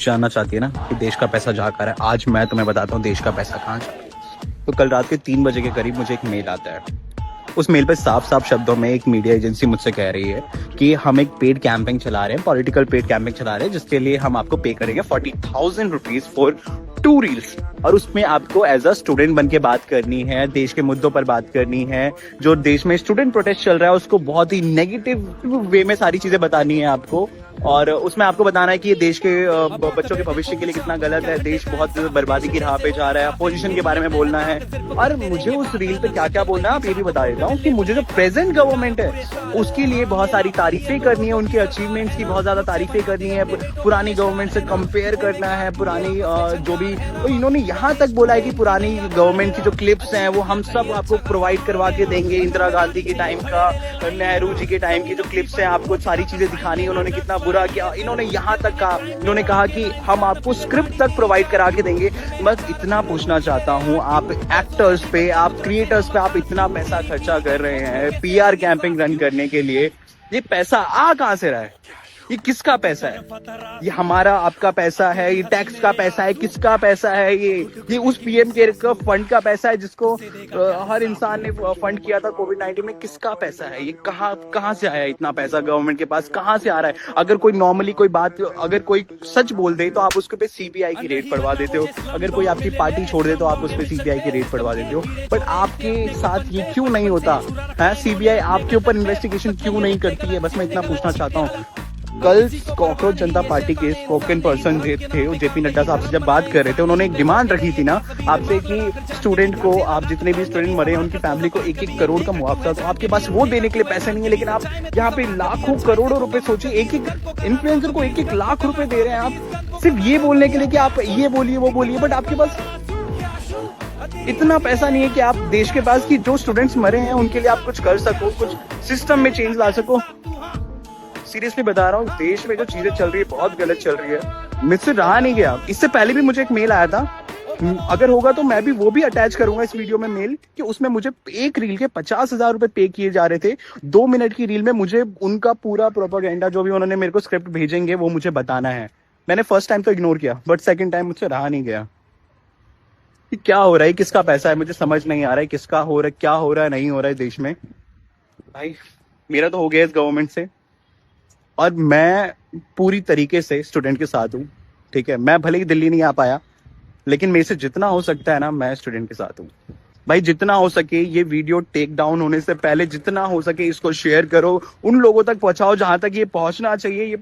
News जानना चाहती है ना कि देश का पैसा जा कर है, आज मैं तुम्हें बताता हूँ देश का पैसा कहाँ जा रहा है। तो कल रात के 3 बजे के करीब मुझे एक मेल आता है। उस मेल पे साफ साफ शब्दों में एक मीडिया एजेंसी मुझसे कह रही है कि हम एक पेड कैंपेन चला रहे हैं, पॉलिटिकल पेड कैंपेन चला रहे हैं, जिसके लिए हम आपको पे करेंगे 40,000 रुपीज फॉर 2 रील्स। और उसमें आपको एज अ स्टूडेंट बन के बात करनी है, देश के मुद्दों पर बात करनी है, जो देश में स्टूडेंट प्रोटेस्ट चल रहा है उसको बहुत ही नेगेटिव वे में सारी चीजें बतानी है आपको। और उसमें आपको बताना है कि ये देश के बच्चों के भविष्य के लिए कितना गलत है, देश बहुत बर्बादी की राह पे जा रहा है, अपोजिशन के बारे में बोलना है। और मुझे उस रील पे क्या क्या बोलना है आप ये भी बता देता हूँ कि मुझे जो प्रेजेंट गवर्नमेंट है उसके लिए बहुत सारी तारीफें करनी है, उनके अचीवमेंट्स की बहुत ज्यादा तारीफें करनी है, पुरानी गवर्नमेंट से कंपेयर करना है, पुरानी जो भी तो इन्होंने यहाँ तक बोला है कि पुरानी गवर्नमेंट की जो क्लिप्स हैं वो हम सब आपको प्रोवाइड करवा के देंगे। इंदिरा गांधी के टाइम का, नेहरू जी के टाइम की जो क्लिप्स हैं आपको सारी चीजें दिखानी है, उन्होंने कितना बुरा किया। इन्होंने यहाँ तक कहा, इन्होंने कहा कि हम आपको स्क्रिप्ट तक प्रोवाइड करा के देंगे। बस इतना पूछना चाहता हूँ, आप एक्टर्स पे, आप क्रिएटर्स पे आप इतना पैसा खर्चा कर रहे हैं पीआर कैंपेन रन करने के लिए, ये पैसा आ कहाँ से रहा है? ये किसका पैसा है? ये हमारा आपका पैसा है? ये टैक्स का पैसा है? किसका पैसा है? ये उस पीएम केयर का फंड का पैसा है जिसको हर इंसान ने फंड किया था कोविड-19 में। किसका पैसा है? ये कहाँ से आया इतना पैसा गवर्नमेंट के पास? कहाँ से आ रहा है? अगर कोई नॉर्मली कोई बात, अगर कोई सच बोल दे तो आप उसके पे सीबीआई की रेड पड़वा देते हो, अगर कोई आपकी पार्टी छोड़ दे तो आप उस पे सीबीआई की रेड पड़वा देते हो। बट आपके साथ ये क्यों नहीं होता है? सीबीआई आपके ऊपर इन्वेस्टिगेशन क्यों नहीं करती है? बस मैं इतना पूछना चाहता हूँ। कल कॉकरोच जनता पार्टी के स्पोकन पर्सन थे जेपी नड्डा साहब से जब बात कर रहे थे, उन्होंने एक डिमांड रखी थी ना आपसे कि स्टूडेंट को, आप जितने भी स्टूडेंट मरे हैं उनकी फैमिली को 1-1 करोड़ का मुआवजा। तो आपके पास वो देने के लिए पैसे नहीं है, लेकिन आप यहाँ पे लाखों करोड़ों रुपए, सोचिए एक इन्फ्लुएंसर को 1-1 लाख रुपए दे रहे हैं आप, सिर्फ ये बोलने के लिए कि आप ये बोलिए वो बोलिए। बट आपके पास इतना पैसा नहीं है कि आप देश के पास कि जो स्टूडेंट्स मरे हैं उनके लिए आप कुछ कर सको, कुछ सिस्टम में चेंज ला सको। सीरियसली बता रहा हूँ, देश में जो चीजें चल रही है बहुत गलत चल रही है, मुझसे रहा नहीं गया। इससे पहले भी मुझे एक मेल आया था, अगर होगा तो मैं भी वो भी अटैच करूंगा इस वीडियो में मेल, कि उसमें मुझे एक रील के 50,000 रुपए पे किए जा रहे थे। 2 मिनट की रील में मुझे उनका पूरा प्रोपेगेंडा जो भी उन्होंने मेरे को स्क्रिप्ट भेजेंगे वो मुझे बताना है। मैंने फर्स्ट टाइम तो इग्नोर किया, बट सेकेंड टाइम मुझसे रहा नहीं गया। कि क्या हो रहा है, किसका पैसा है, मुझे समझ नहीं आ रहा है किसका हो रहा है, क्या हो रहा है, नहीं हो रहा है देश में। भाई मेरा तो हो गया इस गवर्नमेंट से, और मैं पूरी तरीके से स्टूडेंट के साथ हूँ। ठीक है, मैं भले ही दिल्ली नहीं आ पाया, लेकिन मेरे से जितना हो सकता है ना, मैं स्टूडेंट के साथ हूँ। भाई जितना हो सके ये वीडियो टेक डाउन होने से पहले जितना हो सके इसको शेयर करो, उन लोगों तक पहुंचाओ जहां तक ये पहुंचना चाहिए। ये